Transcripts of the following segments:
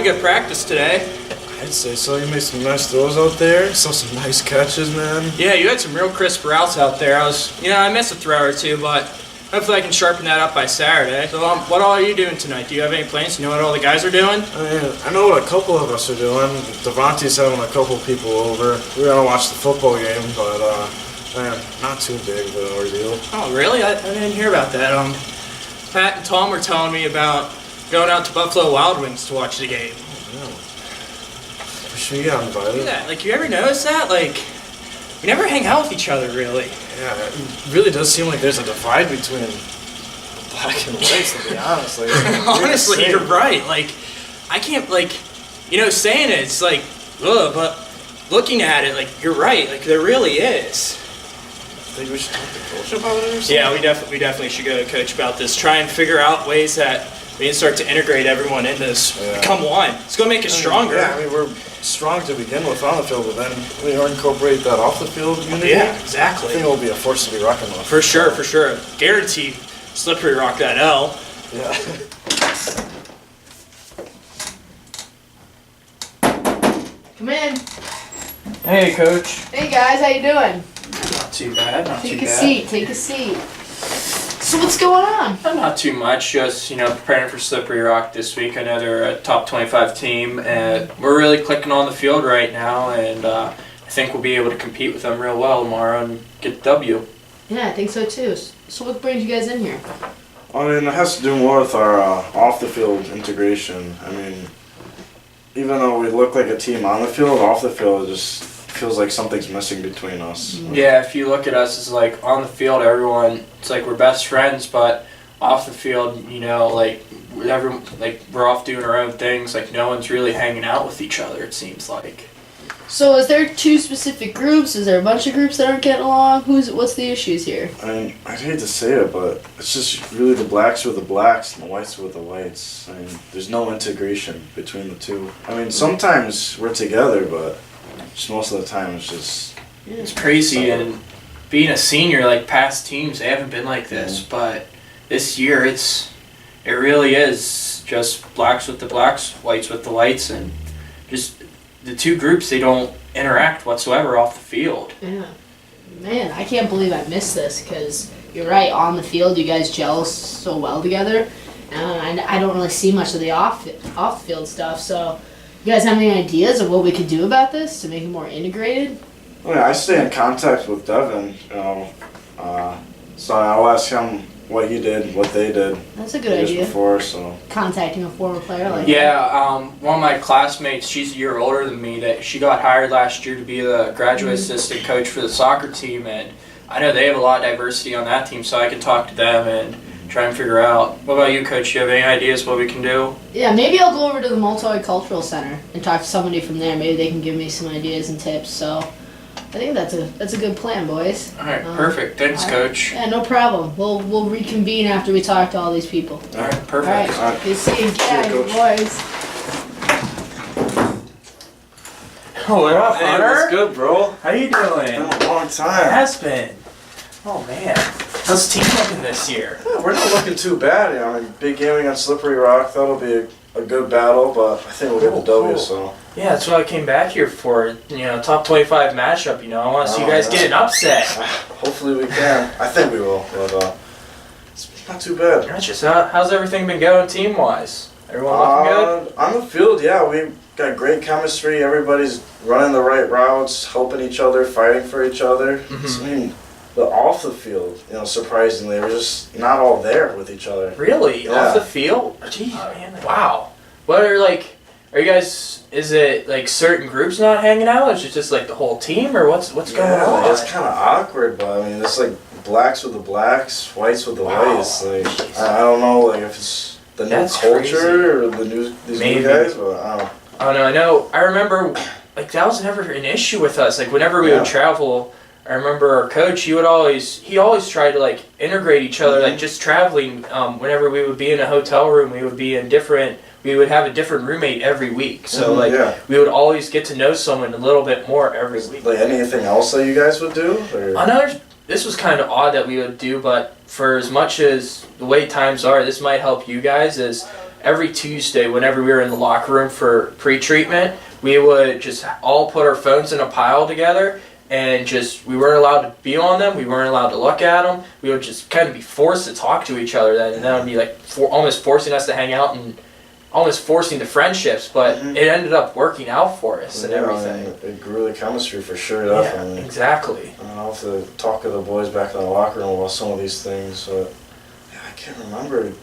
good practice today. I'd say so. You made some nice throws out there. Saw some nice catches, man. Yeah, you had some real crisp routes out there. I missed a throw or two, but hopefully I can sharpen that up by Saturday. So, what all are you doing tonight? Do you have any plans? You know what all the guys are doing? I know what a couple of us are doing. Devontae's having a couple people over. We're gonna watch the football game, but not too big of an ordeal. Oh, really? I didn't hear about that. Pat and Tom were telling me about going out to Buffalo Wild Wings to watch the game. Yeah. We got invited. Yeah, you ever notice that? We never hang out with each other, really. Yeah, it really does seem like there's a divide between black and white, to be honest. Honestly, you're right. I can't, saying it, it's ugh, but looking at it, you're right. There really is. I think we should talk to Coach about it or something? Yeah, we definitely should go to Coach about this. Try and figure out ways that we can start to integrate everyone into this. Yeah. Become one. It's going to make us stronger. Yeah, we're strong to begin with on the field, but then we incorporate that off the field unity. Yeah, exactly. I think it will be a force to be reckoned with. For sure. Guaranteed slippery rock that L. Yeah. Come in. Hey, Coach. Hey guys, how you doing? Not too bad. Take a seat. So what's going on? Not too much. Just preparing for Slippery Rock this week. I know they're a top 25 team, and we're really clicking on the field right now. And I think we'll be able to compete with them real well tomorrow and get the W. Yeah, I think so too. So what brings you guys in here? It has to do more with our off-the-field integration. Even though we look like a team on the field, off the field it just feels like something's missing between us. Yeah, if you look at us, it's on the field, everyone, it's we're best friends, but off the field, everyone, we're off doing our own things. No one's really hanging out with each other, it seems like. So is there two specific groups? Is there a bunch of groups that aren't getting along? What's the issues here? I'd hate to say it, but it's just really the blacks with the blacks and the whites with the whites. There's no integration between the two. Sometimes we're together, but just most of the time it's just... Yeah. It's crazy, and being a senior, past teams, they haven't been like this, but this year it really is just blacks with the blacks, whites with the whites, and just the two groups, they don't interact whatsoever off the field. Yeah. Man, I can't believe I missed this, because you're right, on the field you guys gel so well together, and I don't really see much of the off-field stuff, so you guys have any ideas of what we could do about this to make it more integrated? I stay in contact with Devin, so I'll ask him what he did, what they did. That's a good idea. Before, so contacting a former player like that. One of my classmates, she's a year older than me, that she got hired last year to be the graduate assistant coach for the soccer team, and I know they have a lot of diversity on that team, so I can talk to them and try and figure out. What about you, Coach? Do you have any ideas what we can do? Yeah, maybe I'll go over to the Multicultural Center and talk to somebody from there. Maybe they can give me some ideas and tips. So I think that's a good plan, boys. All right, perfect. Thanks, Coach. Yeah, no problem. We'll reconvene after we talk to all these people. All right, perfect. All right. Good seeing you, boys. Oh, what up, hey, Hunter? what's good, bro? How you doing? It's been a long time. It has been. Oh man, how's the team looking this year? Yeah, we're not looking too bad. Big game against Slippery Rock. That'll be a good battle, but I think we'll get the W. So. Yeah, that's what I came back here for. Top 25 matchup. I want to see you guys get an upset. Hopefully we can. I think we will, but it's not too bad. Gotcha. How's everything been going team-wise? Everyone looking good? On the field, yeah, we got great chemistry. Everybody's running the right routes, helping each other, fighting for each other. Mm-hmm. But off the field, surprisingly, we're just not all there with each other. Really? Yeah. Off the field? Jeez, man. Wow. What are are you guys, is it certain groups not hanging out? Is it just the whole team, or what's going on? It's kind of awkward, but it's blacks with the blacks, whites with the whites. I don't know if it's the new culture or these new guys, but I don't know. Oh no, I remember that was never an issue with us. Whenever we would travel, I remember our coach, he always tried to integrate each other, just traveling. Whenever we would be in a hotel room, we would have a different roommate every week. So we would always get to know someone a little bit more every week. Anything else that you guys would do? Or? I know this was kind of odd that we would do, but for as much as the way times are, this might help you guys. Is every Tuesday, whenever we were in the locker room for pre-treatment, we would just all put our phones in a pile together, and just, we weren't allowed to be on them, we weren't allowed to look at them, we would just kind of be forced to talk to each other then, and that would be like almost forcing us to hang out and almost forcing the friendships, but it ended up working out for us and everything. It grew the chemistry for sure, definitely. Yeah, exactly. I'll have to talk to the boys back in the locker room about some of these things, but yeah, I can't remember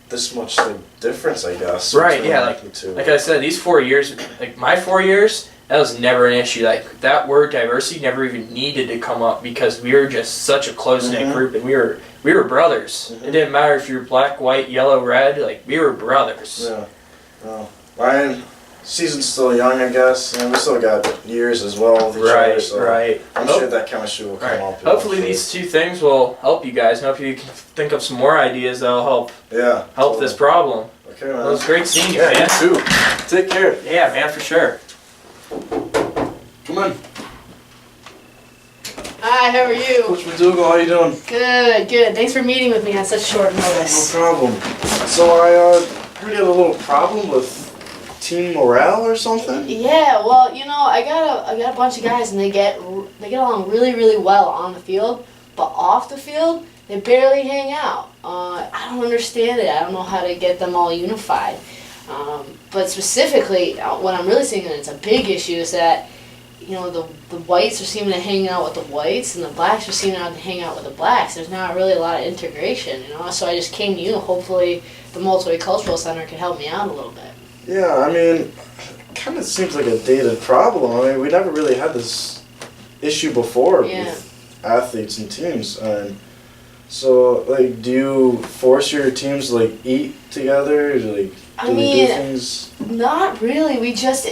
this much difference, I guess. Right, yeah, like I said, these 4 years, like my 4 years, that was never an issue. Like that word diversity never even needed to come up because we were just such a close-knit group, and we were brothers. It didn't matter if you were black, white, yellow, red, like we were brothers. Yeah. Well, Ryan, season's still young, I guess, and we still got years as well with each other, so right. I'm sure that chemistry will come up. Hopefully these two things will help you guys, and hopefully you can think of some more ideas that'll help this problem. Okay, man. It was great seeing you, man. man. You too. Take care. Yeah, man, for sure. Come on. Hi, how are you? Coach McDougal, how you doing? Good, good. Thanks for meeting with me on such short notice. No problem. So I heard you had a little problem with team morale or something? Yeah, well, you know, I got a bunch of guys, and they get along really, really well on the field, but off the field, they barely hang out. I don't understand it. I don't know how to get them all unified. But specifically, what I'm really seeing, and it's a big issue, is that, you know, the whites are seeming to hang out with the whites, and the blacks are seeming to hang out with the blacks. There's not really a lot of integration, you know. So I just came to you. Hopefully, the Multicultural Center can help me out a little bit. Yeah, I mean, it kind of seems like a dated problem. I mean, we never really had this issue before with athletes and teams. And so, like, do you force your teams to, like, eat together? Or, like, do they do things? Not really. We just,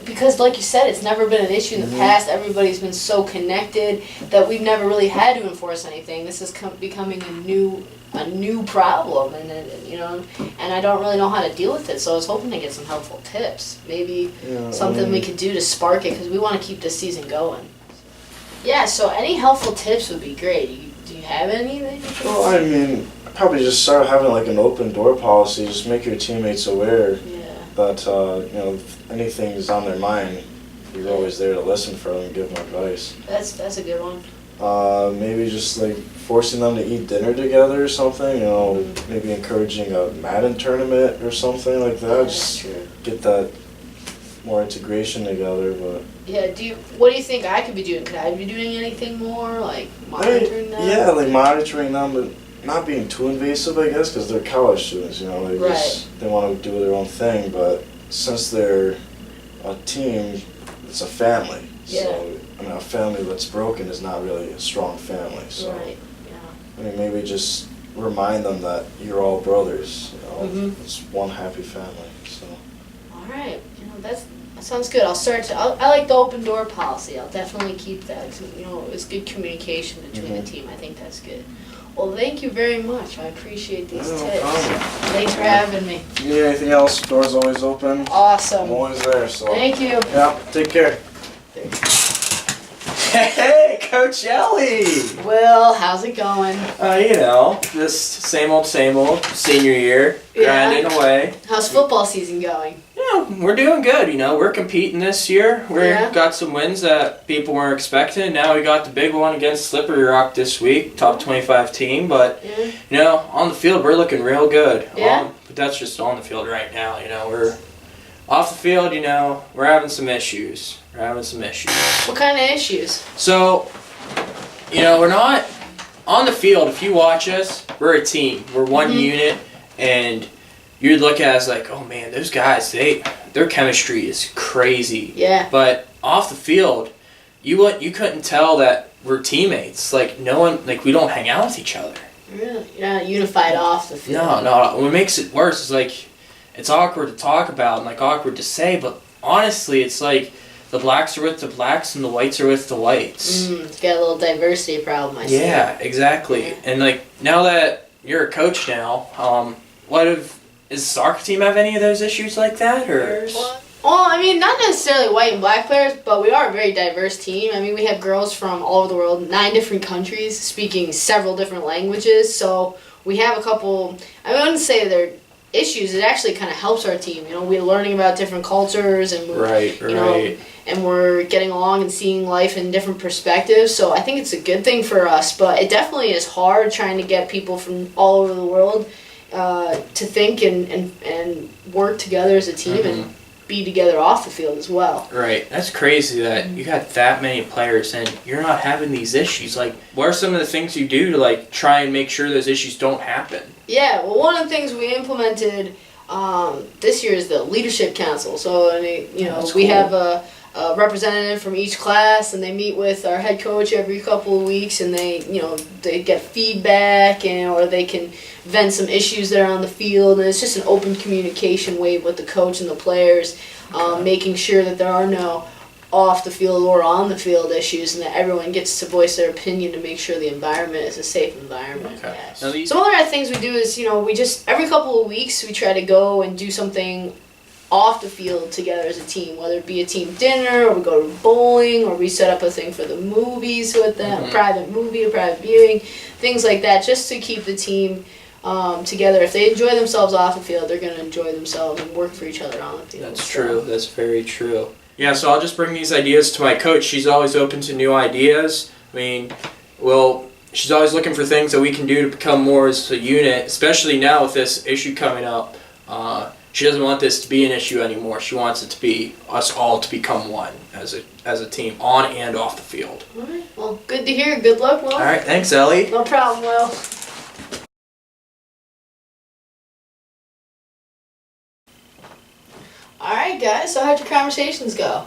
because like you said, it's never been an issue in the past. Everybody's been so connected that we've never really had to enforce anything. This is becoming a new problem, and you know, and I don't really know how to deal with it. So I was hoping to get some helpful tips. Maybe something we could do to spark it, because we want to keep this season going. Yeah. So any helpful tips would be great. Do you have any? Well, I mean, probably just start having like an open door policy. Just make your teammates aware that you know, if anything's on their mind, you're always there to listen for them and give them advice. That's a good one. Maybe just like forcing them to eat dinner together or something. You know, maybe encouraging a Madden tournament or something like that. Just get that more integration together. But yeah, what do you think I could be doing? Could I be doing anything more, like monitoring them? Yeah, like monitoring them, but not being too invasive, I guess, because they're college students. You know, they want to do their own thing. But since they're a team, it's a family. Yeah. So I mean, a family that's broken is not really a strong family. So I mean, maybe just remind them that you're all brothers. You know, it's one happy family. So. All right, you know that sounds good. I like the open door policy. I'll definitely keep that. You know, it's good communication between the team. I think that's good. Well, thank you very much. I appreciate these tips. Thanks for having me. If you need anything else, door's always open. Awesome. I'm always there. So. Thank you. Yeah. Take care. Hey, Coach Ellie! Will, how's it going? You know, just same old senior year, grinding away. How's football season going? Yeah, we're doing good, you know. We're competing this year. We've got some wins that people weren't expecting. Now we got the big one against Slippery Rock this week, top 25 team. But, you know, on the field, we're looking real good. Yeah. But that's just on the field right now, you know. We're off the field, you know, we're having some issues. What kind of issues? So, you know, we're not on the field. If you watch us, we're a team. We're one unit, and you'd look at us like, oh man, those guys, their chemistry is crazy. Yeah. But off the field, you couldn't tell that we're teammates. Like no one, like we don't hang out with each other. Really? You're not unified off the field. No. What makes it worse is like it's awkward to talk about and like awkward to say, but honestly, it's like the blacks are with the blacks and the whites are with the whites. It's got a little diversity problem, I see. Yeah, exactly. And like now that you're a coach now, does the soccer team have any of those issues like that, or? Well, I mean, not necessarily white and black players, but we are a very diverse team. I mean, we have girls from all over the world, 9 different countries, speaking several different languages. So we have a couple. I wouldn't say they're issues, it actually kind of helps our team. You know, we're learning about different cultures, and and we're getting along and seeing life in different perspectives. So I think it's a good thing for us, but it definitely is hard trying to get people from all over the world to think and work together as a team and be together off the field as well. Right. That's crazy that you got that many players and you're not having these issues. Like, what are some of the things you do to, like, try and make sure those issues don't happen? Yeah, well, one of the things we implemented this year is the leadership council. So, I mean, you know, we have a representative from each class, and they meet with our head coach every couple of weeks, and they get feedback, or they can vent some issues that are on the field, and it's just an open communication way with the coach and the players, making sure that there are no off the field or on the field issues, and that everyone gets to voice their opinion to make sure the environment is a safe environment. Okay. Yeah. Some other things we do is, we just every couple of weeks we try to go and do something off the field together as a team, whether it be a team dinner, or we go to bowling, or we set up a thing for the movies with them, a private movie, a private viewing, things like that, just to keep the team together. If they enjoy themselves off the field, they're going to enjoy themselves and work for each other on the field. That's true. That's very true. Yeah, so I'll just bring these ideas to my coach. She's always open to new ideas. I mean, she's always looking for things that we can do to become more as a unit, especially now with this issue coming up. She doesn't want this to be an issue anymore. She wants it to be us all to become one as a team, on and off the field. All right. Well, good to hear. Good luck, Will. All right. Thanks, Ellie. No problem, Will. All right, guys. So how'd your conversations go?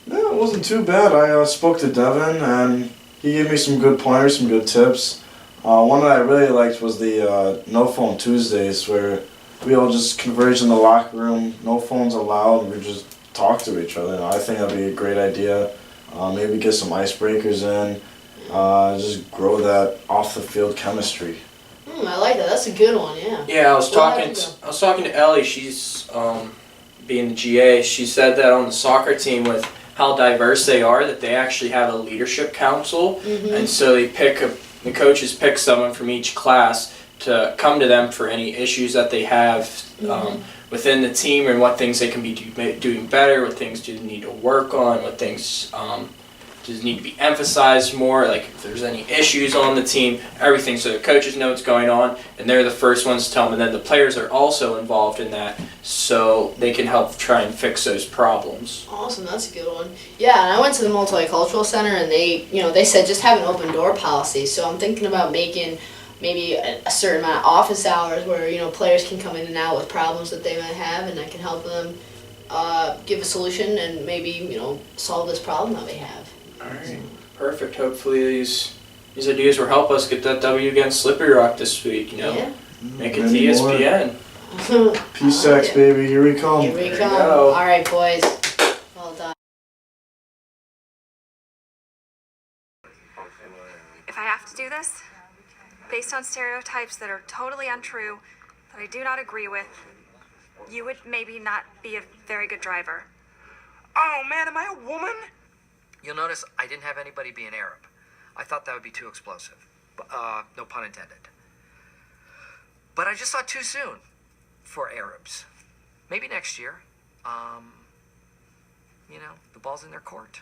No, it wasn't too bad. I spoke to Devin, and he gave me some good pointers, some good tips. One that I really liked was the No Phone Tuesdays, where we all just converge in the locker room, no phones allowed, and we just talk to each other. And I think that'd be a great idea. Maybe get some icebreakers in, just grow that off the field chemistry. I like that. That's a good one. Yeah. Yeah, I was talking to Ellie. She's being the GA. She said that on the soccer team, with how diverse they are, that they actually have a leadership council, and so the coaches pick someone from each class to come to them for any issues that they have within the team, and what things they can be doing better, what things do they need to work on, what things just need to be emphasized more, like if there's any issues on the team, everything. So the coaches know what's going on, and they're the first ones to tell them, and then the players are also involved in that, so they can help try and fix those problems. Awesome, that's a good one. Yeah, and I went to the Multicultural Center, and they said just have an open door policy. So I'm thinking about making maybe a certain amount of office hours where players can come in and out with problems that they might have, and I can help them give a solution and maybe solve this problem that they have. All right, perfect. Hopefully these ideas will help us get that W against Slippery Rock this week. Yeah. Make it to ESPN. P-Sex, baby, here we come. Here we come. All right, boys. Well done. If I have to do this, based on stereotypes that are totally untrue, that I do not agree with, you would maybe not be a very good driver. Oh man, am I a woman? You'll notice I didn't have anybody be an Arab. I thought that would be too explosive. No pun intended. But I just thought too soon for Arabs. Maybe next year. The ball's in their court.